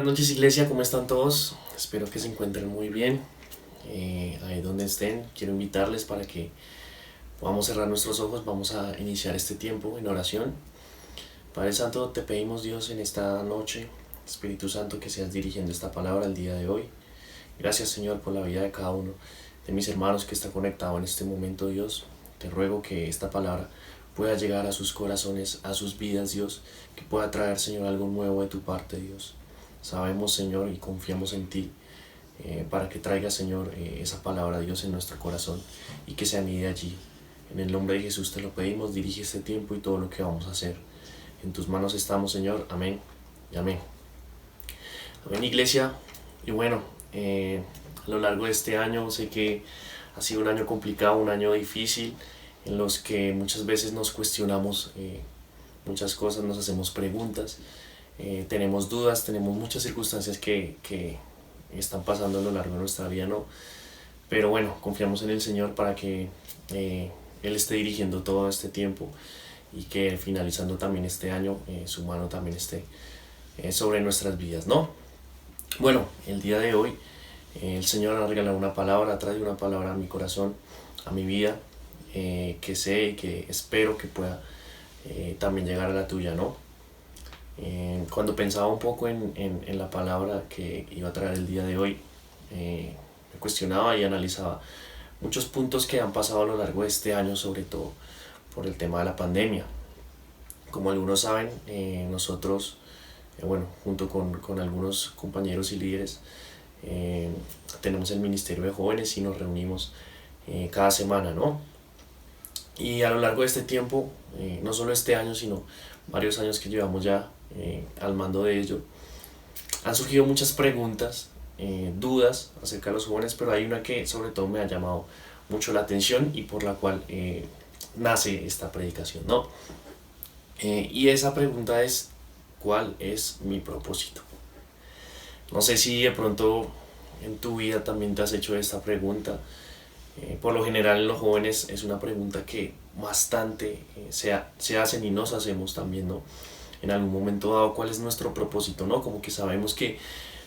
Buenas noches, iglesia, ¿cómo están todos? Espero que se encuentren muy bien. Ahí donde estén, quiero invitarles para que podamos cerrar nuestros ojos. Vamos a iniciar este tiempo en oración. Padre Santo, te pedimos, Dios, en esta noche, Espíritu Santo, que seas dirigiendo esta palabra el día de hoy. Gracias, Señor, por la vida de cada uno de mis hermanos que está conectado en este momento, Dios. Te ruego que esta palabra pueda llegar a sus corazones, a sus vidas, Dios, que pueda traer, Señor, algo nuevo de tu parte, Dios. Sabemos, Señor, y confiamos en ti para que traiga, Señor, esa palabra, Dios, en nuestro corazón y que se anide allí. En el nombre de Jesús te lo pedimos, dirige este tiempo y todo lo que vamos a hacer. En tus manos estamos, Señor. Amén y amén. Amén, iglesia. Y bueno, a lo largo de este año sé que ha sido un año complicado, un año difícil, en los que muchas veces nos cuestionamos muchas cosas, nos hacemos preguntas. Tenemos dudas, tenemos muchas circunstancias que están pasando a lo largo de nuestra vida, ¿no? Pero bueno, confiamos en el Señor para que Él esté dirigiendo todo este tiempo y que finalizando también este año, su mano también esté sobre nuestras vidas, ¿no? Bueno, el día de hoy el Señor ha regalado una palabra, trae una palabra a mi corazón, a mi vida, que sé y que espero que pueda también llegar a la tuya, ¿no? Cuando pensaba un poco en la palabra que iba a traer el día de hoy, me cuestionaba y analizaba muchos puntos que han pasado a lo largo de este año, sobre todo por el tema de la pandemia. Como algunos saben, nosotros, bueno, junto con algunos compañeros y líderes, tenemos el Ministerio de Jóvenes y nos reunimos cada semana, ¿no? Y a lo largo de este tiempo, no solo este año, sino varios años que llevamos ya al mando de ello, han surgido muchas preguntas, dudas acerca de los jóvenes, pero hay una que sobre todo me ha llamado mucho la atención y por la cual nace esta predicación, ¿no? Y esa pregunta es: ¿cuál es mi propósito? No sé si de pronto en tu vida también te has hecho esta pregunta. Por lo general en los jóvenes es una pregunta que bastante se hacen y nos hacemos también, ¿no? En algún momento dado, ¿cuál es nuestro propósito, no? Como que sabemos que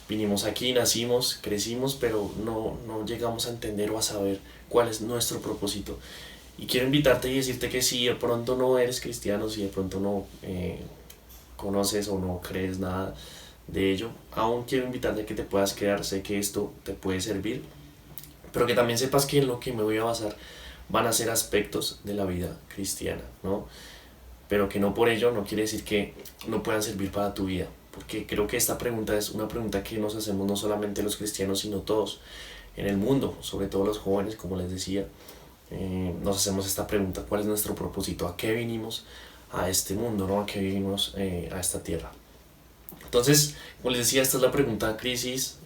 vinimos aquí, nacimos, crecimos, pero no llegamos a entender o a saber cuál es nuestro propósito. Y quiero invitarte y decirte que si de pronto no eres cristiano, si de pronto no conoces o no crees nada de ello, aún quiero invitarte a que te puedas quedar. Sé que esto te puede servir, pero que también sepas que en lo que me voy a basar van a ser aspectos de la vida cristiana, ¿no? Pero que no por ello no quiere decir que no puedan servir para tu vida, porque creo que esta pregunta es una pregunta que nos hacemos no solamente los cristianos, sino todos en el mundo, sobre todo los jóvenes, como les decía. Nos hacemos esta pregunta: ¿cuál es nuestro propósito? ¿A qué vinimos a este mundo, no? ¿A qué vinimos a esta tierra? Entonces, como les decía, esta es la pregunta crisis.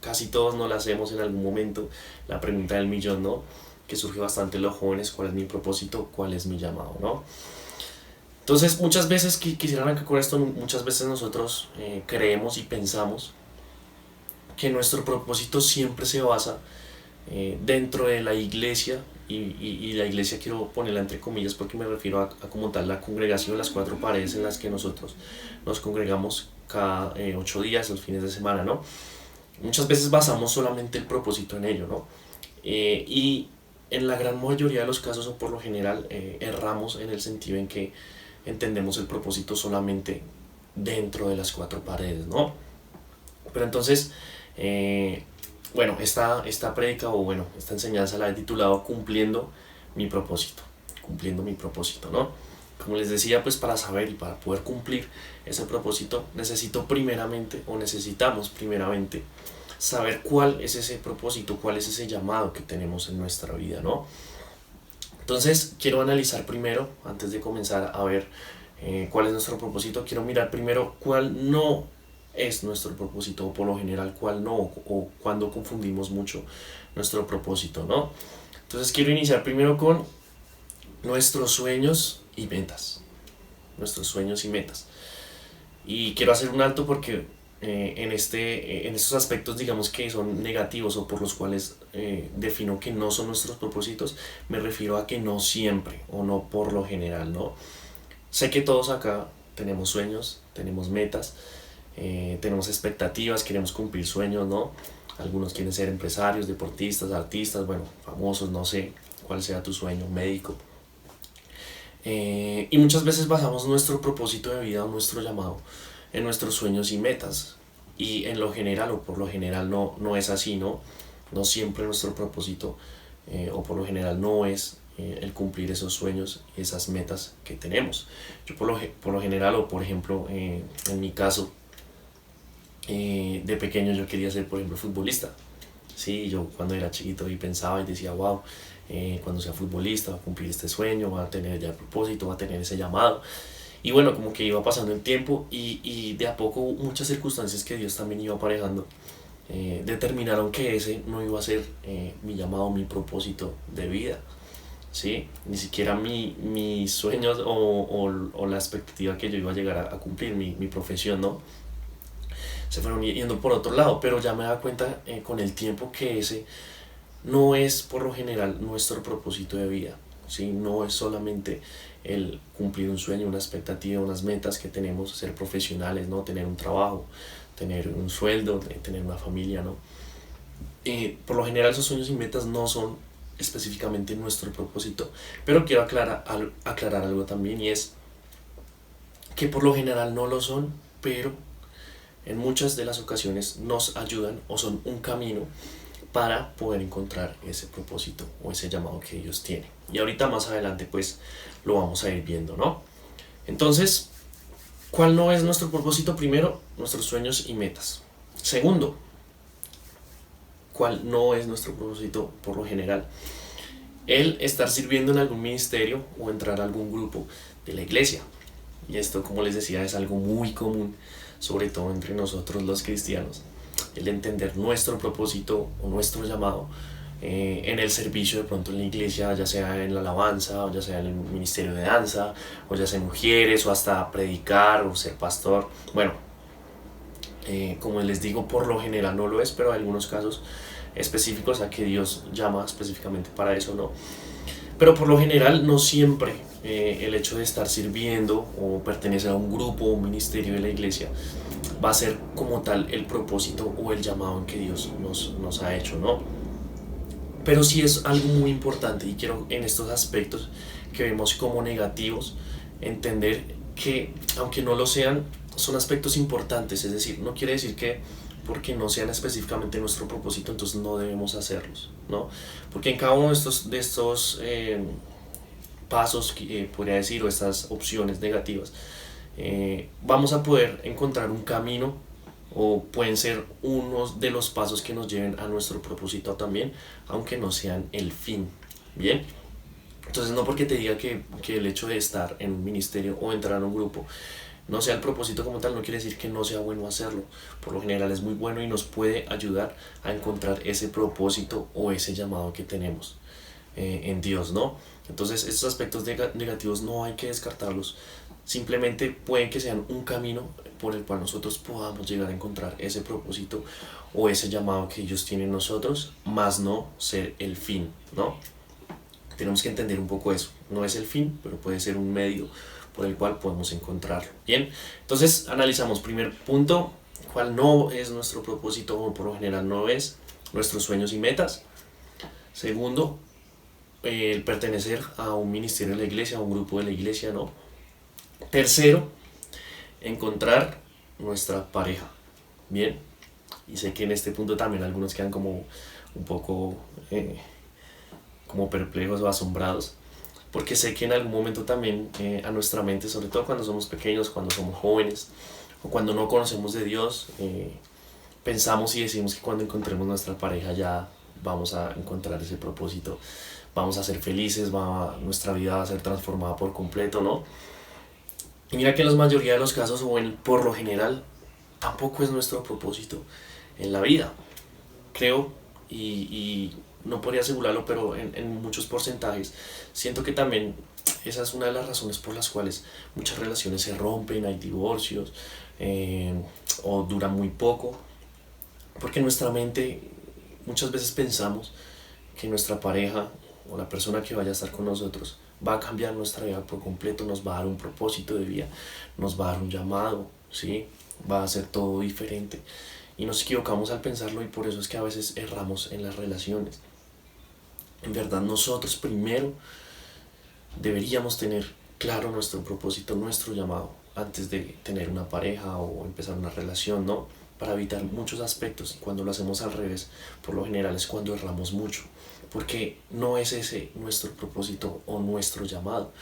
Casi todos nos la hacemos en algún momento, la pregunta del millón, ¿no? Que surge bastante en los jóvenes: ¿cuál es mi propósito? ¿Cuál es mi llamado, no? Entonces, muchas veces, quisiera arrancar con esto, muchas veces nosotros creemos y pensamos que nuestro propósito siempre se basa dentro de la iglesia, y la iglesia quiero ponerla entre comillas porque me refiero a como tal la congregación, las cuatro paredes en las que nosotros nos congregamos cada 8 días, los fines de semana, ¿no? Muchas veces basamos solamente el propósito en ello, ¿no? Y en la gran mayoría de los casos, o por lo general, erramos en el sentido en que entendemos el propósito solamente dentro de las cuatro paredes, ¿no? Pero entonces, bueno, esta prédica, o bueno, esta enseñanza la he titulado cumpliendo mi propósito, ¿no? Como les decía, pues para saber y para poder cumplir ese propósito, necesitamos primeramente saber cuál es ese propósito, cuál es ese llamado que tenemos en nuestra vida, ¿no? Entonces, quiero analizar primero, antes de comenzar a ver cuál es nuestro propósito, quiero mirar primero cuál no es nuestro propósito, o por lo general cuál no, o cuando confundimos mucho nuestro propósito, ¿no? Entonces, quiero iniciar primero con nuestros sueños y metas. Nuestros sueños y metas. Y quiero hacer un alto porque en estos aspectos, digamos, que son negativos o por los cuales defino que no son nuestros propósitos, me refiero a que no siempre o no por lo general, ¿no? Sé que todos acá tenemos sueños, tenemos metas, tenemos expectativas, queremos cumplir sueños, ¿no? Algunos quieren ser empresarios, deportistas, artistas, bueno, famosos, no sé cuál sea tu sueño, médico. Y muchas veces basamos nuestro propósito de vida o nuestro llamado en nuestros sueños y metas. Y en lo general o por lo general no es así, ¿no? No siempre nuestro propósito o por lo general no es el cumplir esos sueños y esas metas que tenemos. Yo por lo general o por ejemplo en mi caso de pequeño yo quería ser por ejemplo futbolista. Sí, yo cuando era chiquito y pensaba y decía, wow, cuando sea futbolista va a cumplir este sueño, va a tener ya el propósito, va a tener ese llamado. Y bueno, como que iba pasando el tiempo y de a poco muchas circunstancias que Dios también iba aparejando determinaron que ese no iba a ser mi llamado, mi propósito de vida. ¿Sí? Ni siquiera mis sueños o la expectativa que yo iba a llegar a cumplir, mi profesión, ¿no? Se fueron yendo por otro lado, pero ya me da cuenta con el tiempo que ese no es por lo general nuestro propósito de vida, ¿sí? No es solamente el cumplir un sueño, una expectativa, unas metas que tenemos, ser profesionales, ¿no? Tener un trabajo, tener un sueldo, tener una familia, ¿no? Por lo general esos sueños y metas no son específicamente nuestro propósito, pero quiero aclarar algo también y es que por lo general no lo son, pero en muchas de las ocasiones nos ayudan o son un camino para poder encontrar ese propósito o ese llamado que ellos tienen. Y ahorita más adelante pues lo vamos a ir viendo, ¿no? Entonces, ¿cuál no es nuestro propósito? Primero, nuestros sueños y metas. Segundo, ¿cuál no es nuestro propósito por lo general? El estar sirviendo en algún ministerio o entrar a algún grupo de la iglesia. Y esto, como les decía, es algo muy común, sobre todo entre nosotros los cristianos, el entender nuestro propósito o nuestro llamado en el servicio de pronto en la iglesia, ya sea en la alabanza, o ya sea en el ministerio de danza, o ya sea en mujeres, o hasta predicar o ser pastor. Bueno, como les digo, por lo general no lo es, pero hay algunos casos específicos a que Dios llama específicamente para eso, ¿no? Pero por lo general no siempre el hecho de estar sirviendo o pertenecer a un grupo o un ministerio de la iglesia va a ser como tal el propósito o el llamado en que Dios nos ha hecho, ¿no? Pero sí es algo muy importante y quiero en estos aspectos que vemos como negativos entender que aunque no lo sean, son aspectos importantes, es decir, no quiere decir que porque no sean específicamente nuestro propósito, entonces no debemos hacerlos, ¿no? Porque en cada uno de estos pasos, podría decir, o estas opciones negativas, vamos a poder encontrar un camino o pueden ser unos de los pasos que nos lleven a nuestro propósito también, aunque no sean el fin, ¿bien? Entonces no porque te diga que el hecho de estar en un ministerio o entrar en un grupo no sea el propósito como tal, no quiere decir que no sea bueno hacerlo. Por lo general es muy bueno y nos puede ayudar a encontrar ese propósito o ese llamado que tenemos en Dios, ¿no? Entonces estos aspectos negativos no hay que descartarlos. Simplemente pueden que sean un camino por el cual nosotros podamos llegar a encontrar ese propósito o ese llamado que ellos tienen en nosotros, más no ser el fin, ¿no? Tenemos que entender un poco eso. No es el fin, pero puede ser un medio por el cual podemos encontrarlo. Bien, entonces analizamos primer punto, cuál no es nuestro propósito o por lo general no es nuestros sueños y metas. Segundo, el pertenecer a un ministerio de la iglesia, a un grupo de la iglesia, ¿no? Tercero, encontrar nuestra pareja. Bien, y sé que en este punto también algunos quedan como un poco como perplejos o asombrados, porque sé que en algún momento también a nuestra mente, sobre todo cuando somos pequeños, cuando somos jóvenes o cuando no conocemos de Dios, pensamos y decimos que cuando encontremos nuestra pareja ya vamos a encontrar ese propósito, vamos a ser felices, nuestra vida va a ser transformada por completo, ¿no? Y mira que en la mayoría de los casos, o por lo general, tampoco es nuestro propósito en la vida. Creo y no podría asegurarlo, pero en muchos porcentajes siento que también esa es una de las razones por las cuales muchas relaciones se rompen, hay divorcios o duran muy poco, porque en nuestra mente muchas veces pensamos que nuestra pareja o la persona que vaya a estar con nosotros va a cambiar nuestra vida por completo, nos va a dar un propósito de vida, nos va a dar un llamado, ¿sí? va a ser todo diferente. Y nos equivocamos al pensarlo y por eso es que a veces erramos en las relaciones. En verdad nosotros primero deberíamos tener claro nuestro propósito, nuestro llamado, antes de tener una pareja o empezar una relación, ¿no? Para evitar muchos aspectos. Y cuando lo hacemos al revés, por lo general es cuando erramos mucho, porque no es ese nuestro propósito o nuestro llamado.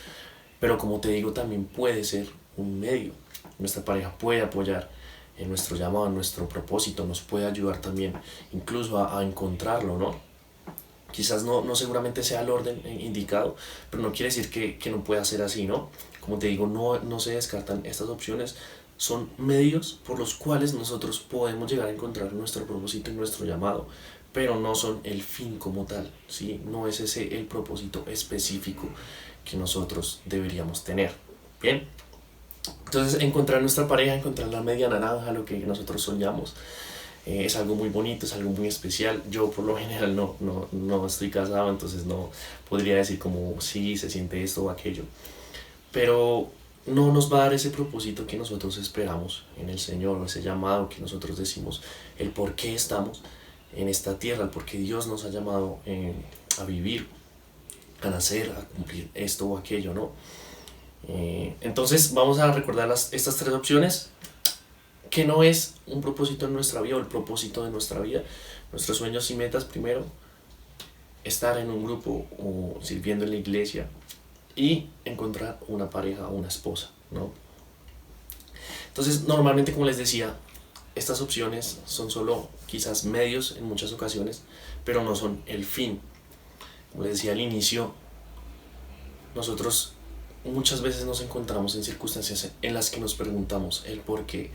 Pero como te digo, también puede ser un medio. Nuestra pareja puede apoyar en nuestro llamado, en nuestro propósito, nos puede ayudar también incluso a encontrarlo, ¿no? Quizás no seguramente sea el orden indicado, pero no quiere decir que no pueda ser así, ¿no? Como te digo, no se descartan estas opciones, son medios por los cuales nosotros podemos llegar a encontrar nuestro propósito y nuestro llamado, pero no son el fin como tal, ¿sí? No es ese el propósito específico que nosotros deberíamos tener. Bien, entonces encontrar nuestra pareja, encontrar la media naranja, lo que nosotros soñamos, es algo muy bonito, es algo muy especial. Yo por lo general no estoy casado, entonces no podría decir como sí, se siente esto o aquello. Pero no nos va a dar ese propósito que nosotros esperamos en el Señor, o ese llamado que nosotros decimos, el por qué estamos en esta tierra, el por qué Dios nos ha llamado a vivir, a nacer, a cumplir esto o aquello, ¿no? Entonces vamos a recordar estas tres opciones, que no es un propósito en nuestra vida o el propósito de nuestra vida, nuestros sueños y metas primero, estar en un grupo o sirviendo en la iglesia y encontrar una pareja o una esposa, ¿no? Entonces normalmente, como les decía, estas opciones son solo quizás medios en muchas ocasiones, pero no son el fin. Como les decía al inicio, nosotros muchas veces nos encontramos en circunstancias en las que nos preguntamos el por qué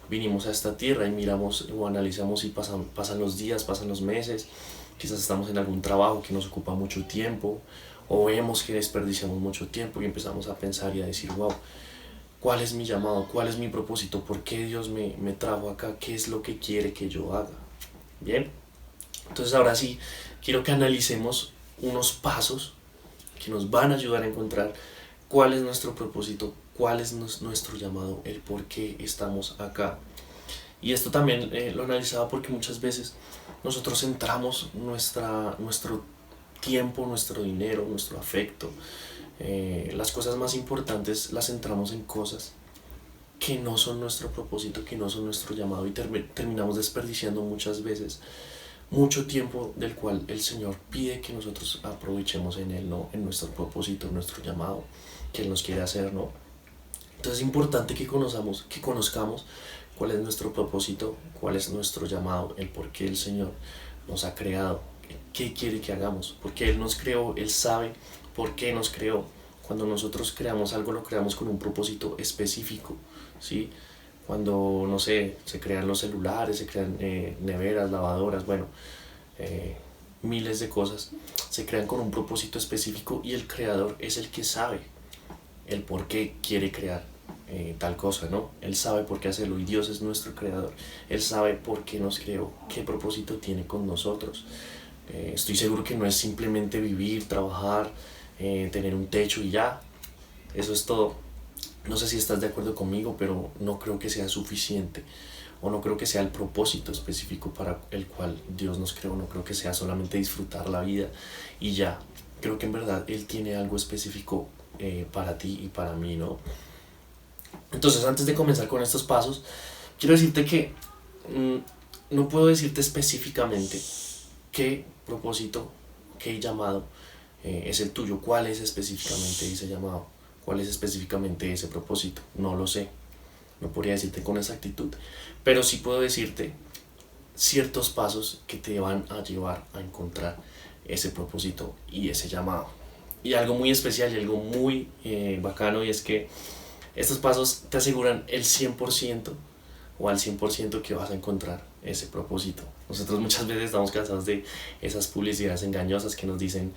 vinimos a esta tierra y miramos o analizamos y pasan los días, pasan los meses, quizás estamos en algún trabajo que nos ocupa mucho tiempo o vemos que desperdiciamos mucho tiempo y empezamos a pensar y a decir, wow, ¿cuál es mi llamado? ¿Cuál es mi propósito? ¿Por qué Dios me trajo acá? ¿Qué es lo que quiere que yo haga? Bien, entonces ahora sí, quiero que analicemos unos pasos que nos van a ayudar a encontrar cuál es nuestro propósito, cuál es nuestro llamado, el por qué estamos acá. Y esto también lo analizaba porque muchas veces nosotros centramos nuestro tiempo, nuestro dinero, nuestro afecto, las cosas más importantes las centramos en cosas que no son nuestro propósito, que no son nuestro llamado y terminamos desperdiciando muchas veces mucho tiempo del cual el Señor pide que nosotros aprovechemos en Él, ¿no? En nuestro propósito, en nuestro llamado que Él nos quiere hacer, ¿no? Entonces es importante que conozcamos cuál es nuestro propósito, cuál es nuestro llamado, el por qué el Señor nos ha creado, qué quiere que hagamos, porque Él nos creó, Él sabe por qué nos creó. Cuando nosotros creamos algo, lo creamos con un propósito específico, ¿sí? Cuando, no sé, se crean los celulares, se crean neveras, lavadoras, bueno, miles de cosas, se crean con un propósito específico y el creador es el que sabe el por qué quiere crear tal cosa, ¿no? Él sabe por qué hacerlo y Dios es nuestro creador. Él sabe por qué nos creó, qué propósito tiene con nosotros. Estoy seguro que no es simplemente vivir, trabajar, tener un techo y ya. Eso es todo. No sé si estás de acuerdo conmigo, pero no creo que sea suficiente o no creo que sea el propósito específico para el cual Dios nos creó. No creo que sea solamente disfrutar la vida y ya. Creo que en verdad Él tiene algo específico para ti y para mí, ¿no? Entonces, antes de comenzar con estos pasos, quiero decirte que no puedo decirte específicamente qué propósito, qué llamado es el tuyo, cuál es específicamente ese llamado, cuál es específicamente ese propósito. No lo sé, no podría decirte con exactitud, pero sí puedo decirte ciertos pasos que te van a llevar a encontrar ese propósito y ese llamado. Y algo muy especial y algo muy bacano, y es que estos pasos te aseguran el 100% o al 100% que vas a encontrar ese propósito. Nosotros muchas veces estamos cansados de esas publicidades engañosas que nos dicen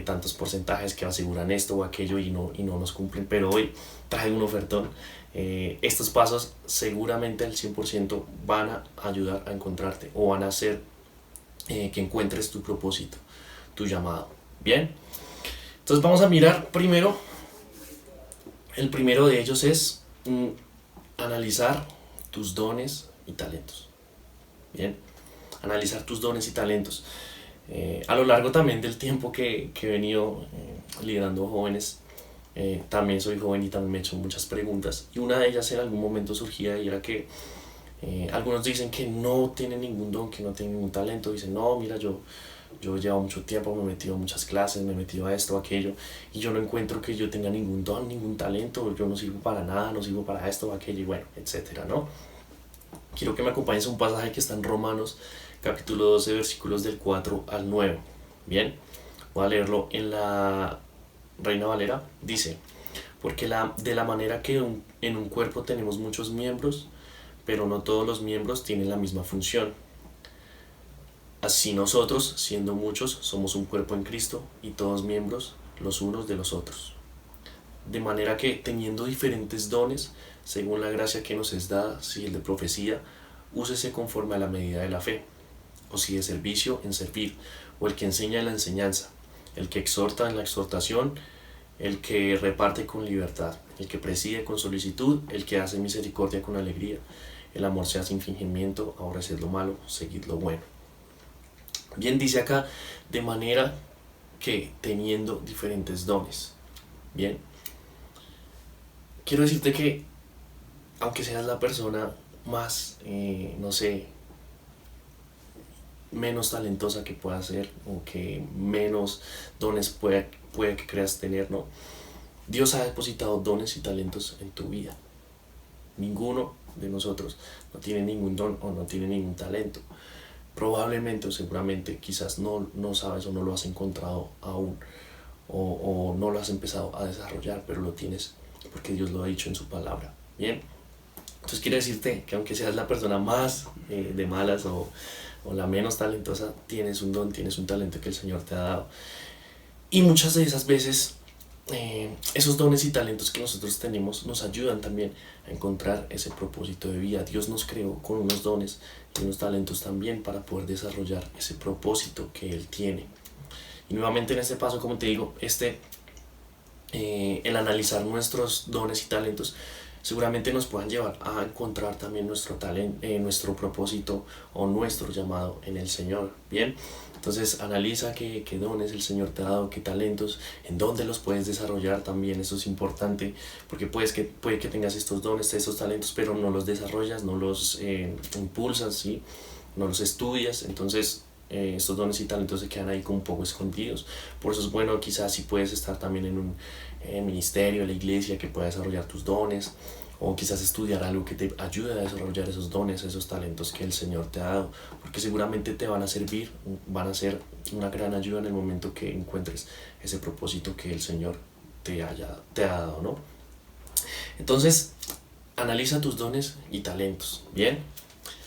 tantos porcentajes que aseguran esto o aquello y no nos cumplen, pero hoy trae un ofertón. Estos pasos seguramente al 100% van a ayudar a encontrarte o van a hacer que encuentres tu propósito, tu llamado. Bien, entonces vamos a mirar primero. El primero de ellos es analizar tus dones y talentos. Bien, analizar tus dones y talentos. A lo largo también del tiempo que he venido liderando jóvenes, también soy joven y también me he hecho muchas preguntas. Y una de ellas en algún momento surgía y era que algunos dicen que no tienen ningún don, que no tienen ningún talento. Dicen, no, mira, yo llevo mucho tiempo, me he metido a muchas clases, me he metido a esto, a aquello, y yo no encuentro que yo tenga ningún don, ningún talento, yo no sirvo para nada, no sirvo para esto o aquello, y bueno, etcétera, ¿no? Quiero que me acompañes a un pasaje que está en Romanos, capítulo 12, versículos del 4 al 9. Bien, voy a leerlo en la Reina Valera. Dice, porque de la manera que en un cuerpo tenemos muchos miembros, pero no todos los miembros tienen la misma función. Así nosotros, siendo muchos, somos un cuerpo en Cristo y todos miembros los unos de los otros. De manera que, teniendo diferentes dones, según la gracia que nos es dada, si el de profecía, úsese conforme a la medida de la fe, o si de servicio, en servir, o el que enseña en la enseñanza, el que exhorta en la exhortación, el que reparte con libertad, el que preside con solicitud, el que hace misericordia con alegría. El amor sea sin fingimiento, aborreced lo malo, seguid lo bueno. Bien, dice acá, de manera que teniendo diferentes dones. Bien, quiero decirte que aunque seas la persona más, no sé, menos talentosa que puedas ser, o que menos dones puede que creas tener, ¿no? Dios ha depositado dones y talentos en tu vida. Ninguno de nosotros no tiene ningún don o no tiene ningún talento. Probablemente o seguramente quizás no sabes o no lo has encontrado aún, o no lo has empezado a desarrollar, pero lo tienes porque Dios lo ha dicho en su palabra. Bien, entonces quiere decirte que aunque seas la persona más de malas o la menos talentosa, tienes un don, tienes un talento que el Señor te ha dado. Y muchas de esas veces esos dones y talentos que nosotros tenemos nos ayudan también a encontrar ese propósito de vida. Dios nos creó con unos dones y unos talentos también para poder desarrollar ese propósito que Él tiene. Y nuevamente en este paso, como te digo, el analizar nuestros dones y talentos seguramente nos puedan llevar a encontrar también nuestro propósito o nuestro llamado en el Señor. Bien, entonces analiza qué dones el Señor te ha dado, qué talentos, en dónde los puedes desarrollar también. Eso es importante, porque puede que tengas estos dones, estos talentos, pero no los desarrollas, no los impulsas, ¿sí? No los estudias. Entonces estos dones y talentos se quedan ahí como un poco escondidos. Por eso es bueno, quizás si puedes estar también en un ministerio, en la iglesia, que pueda desarrollar tus dones, o quizás estudiar algo que te ayude a desarrollar esos dones, esos talentos que el Señor te ha dado, porque seguramente te van a servir, van a ser una gran ayuda en el momento que encuentres ese propósito que el Señor te ha dado, ¿no? Entonces, analiza tus dones y talentos, ¿bien?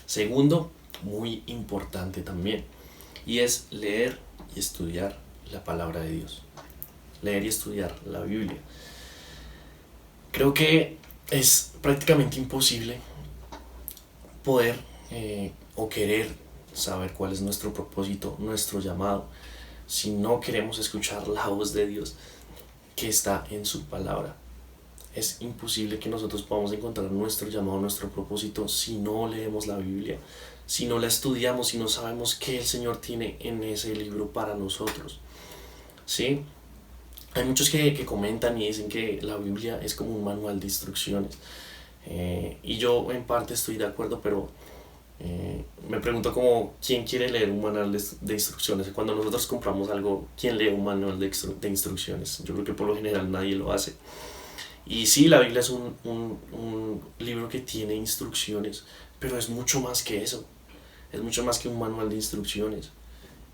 Segundo, muy importante también, y es leer y estudiar la palabra de Dios. Leer y estudiar la Biblia. Creo que es prácticamente imposible poder o querer saber cuál es nuestro propósito, nuestro llamado, si no queremos escuchar la voz de Dios que está en su palabra. Es imposible que nosotros podamos encontrar nuestro llamado, nuestro propósito, si no leemos la Biblia, si no la estudiamos, si no sabemos qué el Señor tiene en ese libro para nosotros. ¿Sí? Hay muchos que comentan y dicen que la Biblia es como un manual de instrucciones. Y yo en parte estoy de acuerdo, pero me pregunto como, ¿quién quiere leer un manual de instrucciones? Cuando nosotros compramos algo, ¿quién lee un manual de instrucciones? Yo creo que por lo general nadie lo hace. Y sí, la Biblia es un libro que tiene instrucciones, pero es mucho más que eso. Es mucho más que un manual de instrucciones.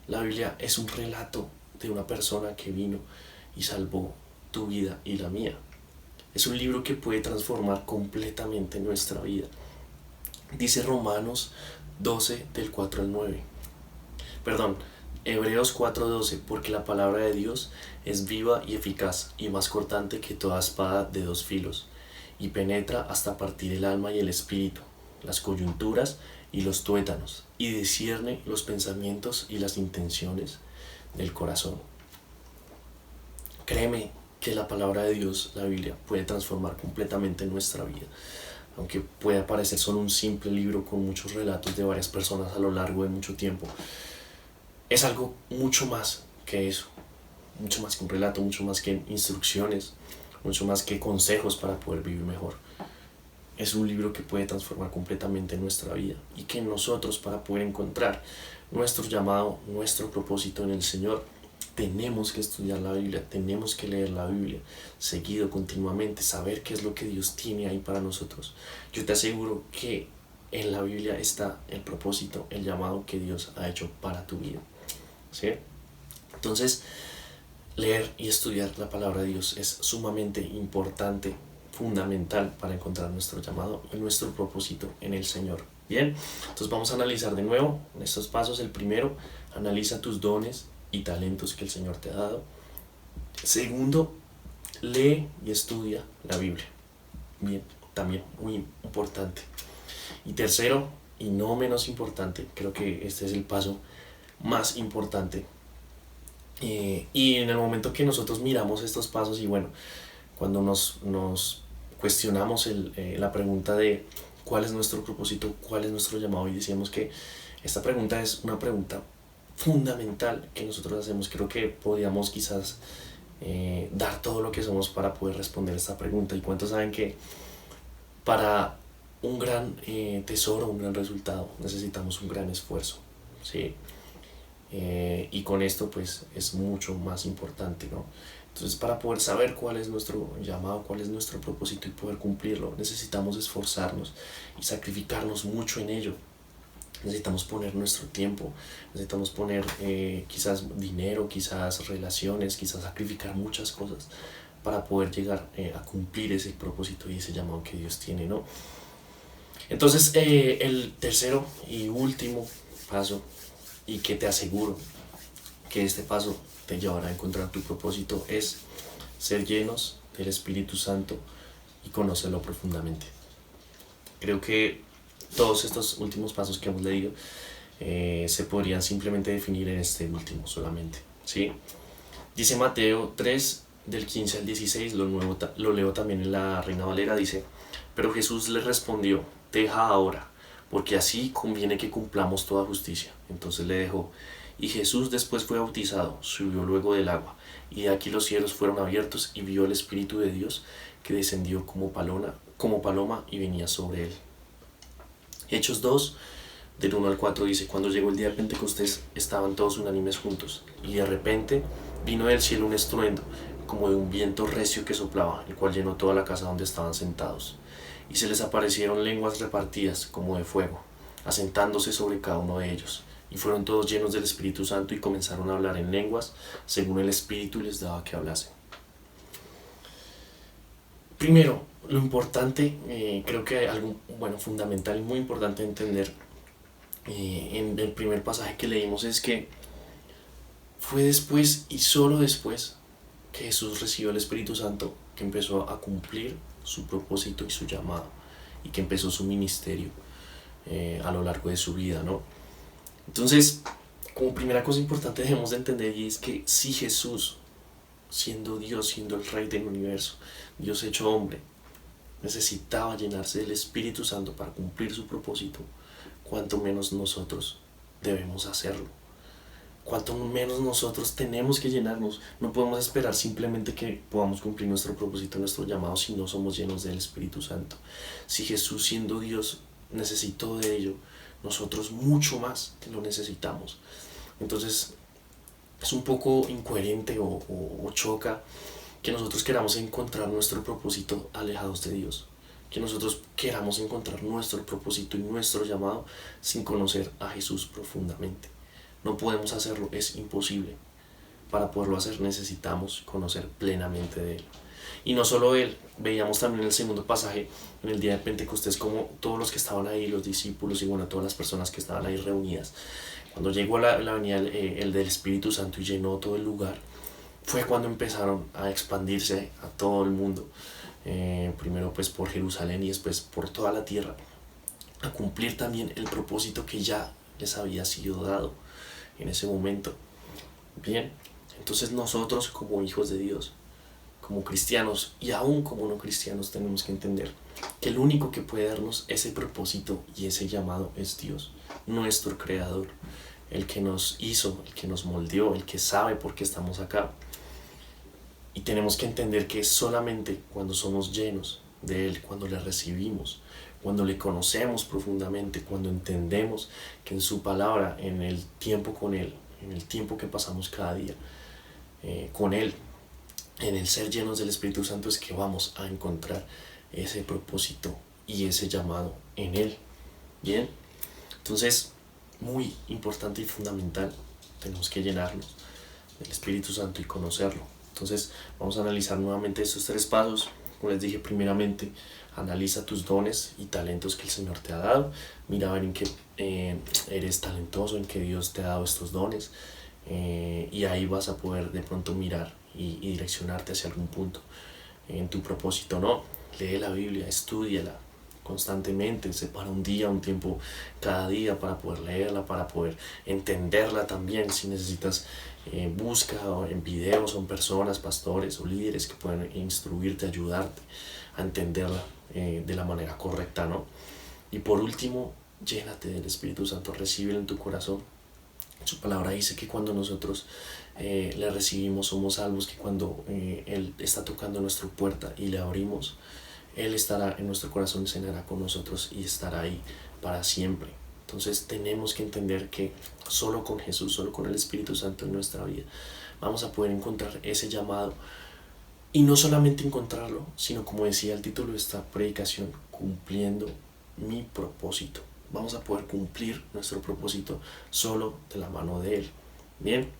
La Biblia es un relato de una persona que vino y salvó tu vida y la mía. Es un libro que puede transformar completamente nuestra vida. Dice Romanos 12 del 4 al 9. Perdón, Hebreos 4:12, porque la palabra de Dios es viva y eficaz y más cortante que toda espada de dos filos, y penetra hasta partir el alma y el espíritu, las coyunturas y los tuétanos, y discierne los pensamientos y las intenciones del corazón. Créeme que la palabra de Dios, la Biblia, puede transformar completamente nuestra vida. aunque pueda parecer solo un simple libro con muchos relatos de varias personas a lo largo de mucho tiempo, es algo mucho más que eso, mucho más que un relato, mucho más que instrucciones, mucho más que consejos para poder vivir mejor. Es un libro que puede transformar completamente nuestra vida y que nosotros, para poder encontrar nuestro llamado, nuestro propósito en el Señor, tenemos que estudiar la Biblia, tenemos que leer la Biblia seguido, continuamente, saber qué es lo que Dios tiene ahí para nosotros. Yo te aseguro que en la Biblia está el propósito, el llamado que Dios ha hecho para tu vida, ¿sí? Entonces, leer y estudiar la palabra de Dios es sumamente importante, fundamental para encontrar nuestro llamado y nuestro propósito en el Señor. Bien, entonces vamos a analizar de nuevo estos pasos. El primero, analiza tus dones y talentos que el Señor te ha dado. Segundo, lee y estudia la Biblia. Bien, también muy importante. Y tercero, y no menos importante, creo que este es el paso más importante. Y en el momento que nosotros miramos estos pasos y bueno, cuando nos cuestionamos la pregunta de cuál es nuestro propósito, cuál es nuestro llamado, y decíamos que esta pregunta es una pregunta fundamental que nosotros hacemos, creo que podríamos quizás dar todo lo que somos para poder responder esta pregunta. ¿Y cuántos saben que para un gran tesoro, un gran resultado, necesitamos un gran esfuerzo? ¿Sí? Y con esto pues es mucho más importante, ¿no? Entonces, para poder saber cuál es nuestro llamado, cuál es nuestro propósito y poder cumplirlo, necesitamos esforzarnos y sacrificarnos mucho en ello. Necesitamos poner nuestro tiempo, necesitamos poner quizás dinero, quizás relaciones, quizás sacrificar muchas cosas para poder llegar a cumplir ese propósito y ese llamado que Dios tiene, ¿no? Entonces, el tercero y último paso, y que te aseguro que este paso te llevará a encontrar tu propósito, es ser llenos del Espíritu Santo y conocerlo profundamente. Creo que todos estos últimos pasos que hemos leído se podrían simplemente definir en este último solamente, ¿sí? Dice Mateo 3, del 15 al 16, lo leo también en la Reina Valera, dice: pero Jesús le respondió, deja ahora, porque así conviene que cumplamos toda justicia. Entonces le dejó. Y Jesús después fue bautizado, subió luego del agua, y de aquí los cielos fueron abiertos, y vio el Espíritu de Dios que descendió como paloma y venía sobre él. Hechos 2, del 1 al 4 dice: cuando llegó el día de Pentecostés estaban todos unánimes juntos, y de repente vino del cielo un estruendo, como de un viento recio que soplaba, el cual llenó toda la casa donde estaban sentados. Y se les aparecieron lenguas repartidas como de fuego, asentándose sobre cada uno de ellos. Y fueron todos llenos del Espíritu Santo y comenzaron a hablar en lenguas, según el Espíritu les daba que hablasen. Primero, lo importante, creo que hay algo fundamental y muy importante de entender en el primer pasaje que leímos, es que fue después y solo después que Jesús recibió el Espíritu Santo que empezó a cumplir su propósito y su llamado, y que empezó su ministerio a lo largo de su vida, ¿no? Entonces, como primera cosa importante debemos de entender, y es que si Jesús, siendo Dios, siendo el Rey del universo, Dios hecho hombre, necesitaba llenarse del Espíritu Santo para cumplir su propósito, cuanto menos nosotros debemos hacerlo. Cuanto menos nosotros tenemos que llenarnos. No podemos esperar simplemente que podamos cumplir nuestro propósito, nuestro llamado, si no somos llenos del Espíritu Santo. Si Jesús, siendo Dios, necesitó de ello, nosotros mucho más lo necesitamos. Entonces es un poco incoherente o choca que nosotros queramos encontrar nuestro propósito alejados de Dios, que nosotros queramos encontrar nuestro propósito y nuestro llamado sin conocer a Jesús profundamente. No podemos hacerlo, es imposible. Para poderlo hacer necesitamos conocer plenamente de Él. Y no solo Él, veíamos también en el segundo pasaje, en el día de Pentecostés, como todos los que estaban ahí, los discípulos y todas las personas que estaban ahí reunidas, cuando llegó la venida el del Espíritu Santo y llenó todo el lugar, fue cuando empezaron a expandirse a todo el mundo, primero pues por Jerusalén y después por toda la tierra, a cumplir también el propósito que ya les había sido dado en ese momento. Bien, entonces nosotros como hijos de Dios, como cristianos y aún como no cristianos, tenemos que entender que el único que puede darnos ese propósito y ese llamado es Dios, nuestro Creador, el que nos hizo, el que nos moldeó, el que sabe por qué estamos acá. Y tenemos que entender que es solamente cuando somos llenos de Él, cuando le recibimos, cuando le conocemos profundamente, cuando entendemos que en su palabra, en el tiempo con Él, en el tiempo que pasamos cada día con Él, en el ser llenos del Espíritu Santo, es que vamos a encontrar ese propósito y ese llamado en Él. Bien, entonces, muy importante y fundamental, tenemos que llenarnos del Espíritu Santo y conocerlo. Entonces, vamos a analizar nuevamente estos 3 pasos. Como les dije, primeramente, analiza tus dones y talentos que el Señor te ha dado. Mira a ver en qué eres talentoso, en qué Dios te ha dado estos dones. Y ahí vas a poder de pronto mirar y direccionarte hacia algún punto en tu propósito, ¿no? Lee la Biblia, estúdiala constantemente, separa un día, un tiempo cada día para poder leerla, para poder entenderla también. Si necesitas, busca en videos, son personas, pastores o líderes que pueden instruirte, ayudarte a entenderla de la manera correcta, ¿no? Y por último, llénate del Espíritu Santo, recíbelo en tu corazón. Su palabra dice que cuando nosotros le recibimos somos salvos, que cuando Él está tocando nuestra puerta y le abrimos, Él estará en nuestro corazón y cenará con nosotros y estará ahí para siempre. Entonces tenemos que entender que solo con Jesús, solo con el Espíritu Santo en nuestra vida, vamos a poder encontrar ese llamado. Y no solamente encontrarlo, sino, como decía el título de esta predicación, cumpliendo mi propósito. Vamos a poder cumplir nuestro propósito solo de la mano de Él. Bien,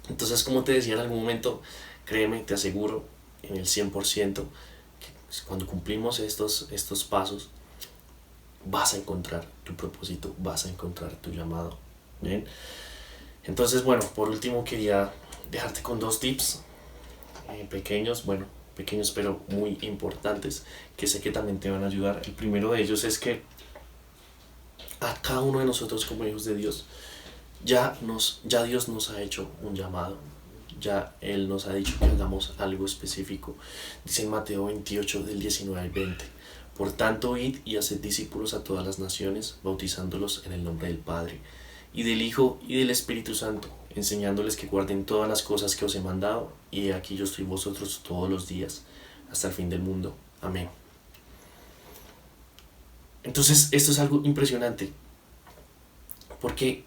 entonces, como te decía en algún momento, créeme, te aseguro en el 100% que cuando cumplimos estos pasos, vas a encontrar tu propósito, vas a encontrar tu llamado. Bien, entonces, bueno, por último quería dejarte con 2 tips pequeños pero muy importantes, que sé que también te van a ayudar. El primero de ellos es que a cada uno de nosotros como hijos de Dios, ya Dios nos ha hecho un llamado, ya Él nos ha dicho que hagamos algo específico. Dice en Mateo 28 del 19 al 20: por tanto, id y haced discípulos a todas las naciones, bautizándolos en el nombre del Padre, y del Hijo, y del Espíritu Santo, enseñándoles que guarden todas las cosas que os he mandado, y he aquí yo estoy vosotros todos los días, hasta el fin del mundo. Amén. Entonces, esto es algo impresionante, porque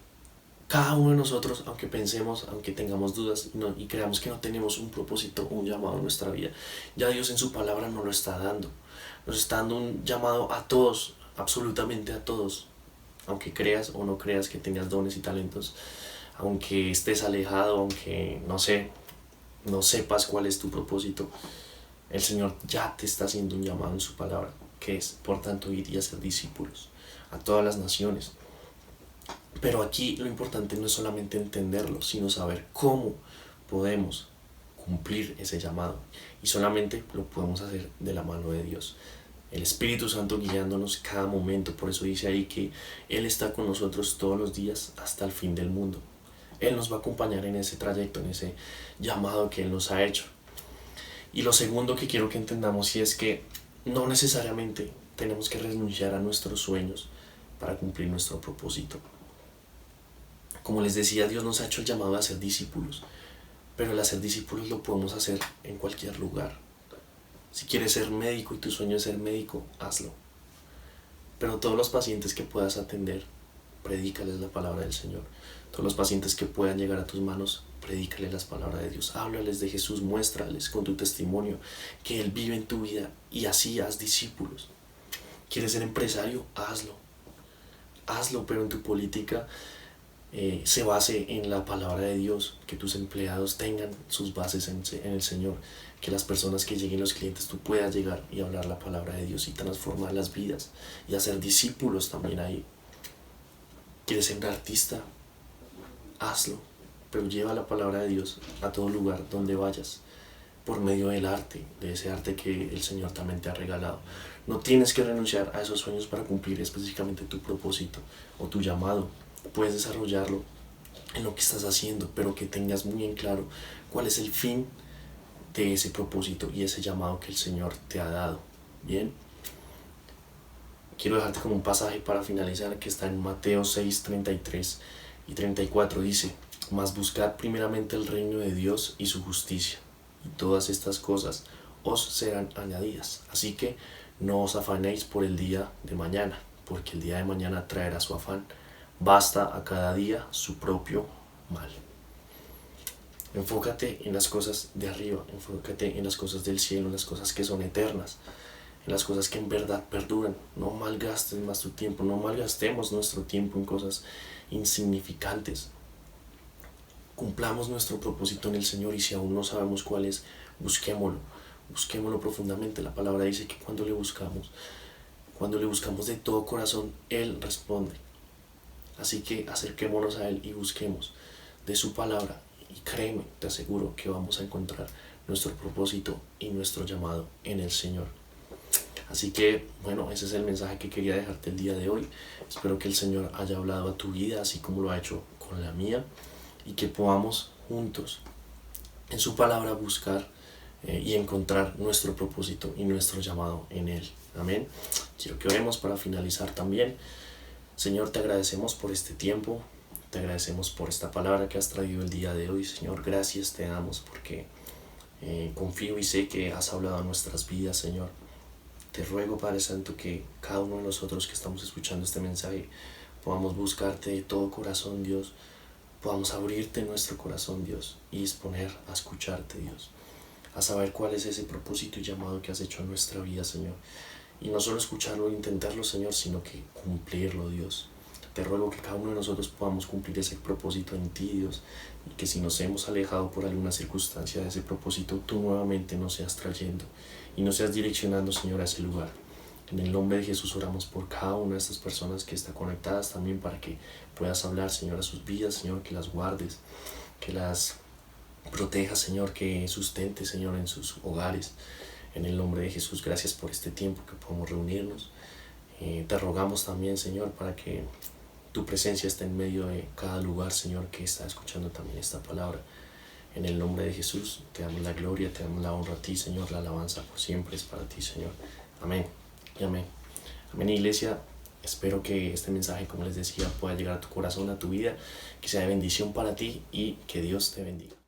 cada uno de nosotros, aunque pensemos, aunque tengamos dudas y creamos que no tenemos un propósito, un llamado en nuestra vida, ya Dios en su palabra nos lo está dando. Nos está dando un llamado a todos, absolutamente a todos. Aunque creas o no creas que tengas dones y talentos, aunque estés alejado, aunque no sepas cuál es tu propósito, el Señor ya te está haciendo un llamado en su palabra, que es, por tanto, ir y hacer discípulos a todas las naciones. Pero aquí lo importante no es solamente entenderlo, sino saber cómo podemos cumplir ese llamado. Y solamente lo podemos hacer de la mano de Dios. El Espíritu Santo guiándonos cada momento. Por eso dice ahí que Él está con nosotros todos los días hasta el fin del mundo. Él nos va a acompañar en ese trayecto, en ese llamado que Él nos ha hecho. Y lo segundo que quiero que entendamos es que no necesariamente tenemos que renunciar a nuestros sueños para cumplir nuestro propósito. Como les decía, Dios nos ha hecho el llamado a ser discípulos, pero el hacer discípulos lo podemos hacer en cualquier lugar. Si quieres ser médico y tu sueño es ser médico, hazlo. Pero todos los pacientes que puedas atender, predícales la palabra del Señor. Todos los pacientes que puedan llegar a tus manos, predícales las palabras de Dios. Háblales de Jesús, muéstrales con tu testimonio que Él vive en tu vida, y así haz discípulos. ¿Quieres ser empresario? Hazlo. Hazlo, pero en tu política se base en la palabra de Dios, que tus empleados tengan sus bases en el Señor, que las personas que lleguen, los clientes, tú puedas llegar y hablar la palabra de Dios y transformar las vidas y hacer discípulos también ahí. ¿Quieres ser un artista? Hazlo, pero lleva la palabra de Dios a todo lugar donde vayas, por medio del arte, de ese arte que el Señor también te ha regalado. No tienes que renunciar a esos sueños para cumplir específicamente tu propósito o tu llamado. Puedes desarrollarlo en lo que estás haciendo, pero que tengas muy en claro cuál es el fin de ese propósito y ese llamado que el Señor te ha dado. Bien, quiero dejarte como un pasaje para finalizar que está en Mateo 6, 33 y 34. Dice: mas buscad primeramente el reino de Dios y su justicia, y todas estas cosas os serán añadidas. Así que no os afanéis por el día de mañana, porque el día de mañana traerá su afán. Basta a cada día su propio mal. Enfócate en las cosas de arriba, enfócate en las cosas del cielo, en las cosas que son eternas, en las cosas que en verdad perduran. No malgastes más tu tiempo, no malgastemos nuestro tiempo en cosas insignificantes. Cumplamos nuestro propósito en el Señor, y si aún no sabemos cuál es, busquémoslo profundamente. La palabra dice que cuando le buscamos de todo corazón, Él responde. Así que acerquémonos a Él y busquemos de su palabra, y créeme, te aseguro que vamos a encontrar nuestro propósito y nuestro llamado en el Señor. Así que, bueno, ese es el mensaje que quería dejarte el día de hoy. Espero que el Señor haya hablado a tu vida, así como lo ha hecho con la mía, y que podamos juntos en su palabra buscar y encontrar nuestro propósito y nuestro llamado en Él. Amén. Quiero que oremos para finalizar también. Señor, te agradecemos por este tiempo, te agradecemos por esta palabra que has traído el día de hoy. Señor, gracias te damos porque confío y sé que has hablado a nuestras vidas, Señor. Te ruego, Padre Santo, que cada uno de nosotros que estamos escuchando este mensaje podamos buscarte de todo corazón, Dios. Podamos abrirte nuestro corazón, Dios, y disponer a escucharte, Dios, a saber cuál es ese propósito y llamado que has hecho en nuestra vida, Señor. Y no solo escucharlo e intentarlo, Señor, sino que cumplirlo, Dios. Te ruego que cada uno de nosotros podamos cumplir ese propósito en ti, Dios, y que si nos hemos alejado por alguna circunstancia de ese propósito, tú nuevamente nos seas trayendo y nos seas direccionando, Señor, a ese lugar. En el nombre de Jesús oramos por cada una de estas personas que están conectadas también, para que puedas hablar, Señor, a sus vidas, Señor, que las guardes, que las protejas, Señor, que sustentes, Señor, en sus hogares. En el nombre de Jesús, gracias por este tiempo que podemos reunirnos. Te rogamos también, Señor, para que tu presencia esté en medio de cada lugar, Señor, que está escuchando también esta palabra. En el nombre de Jesús, te damos la gloria, te damos la honra a ti, Señor. La alabanza por siempre es para ti, Señor. Amén y amén. Amén, iglesia. Espero que este mensaje, como les decía, pueda llegar a tu corazón, a tu vida, que sea de bendición para ti y que Dios te bendiga.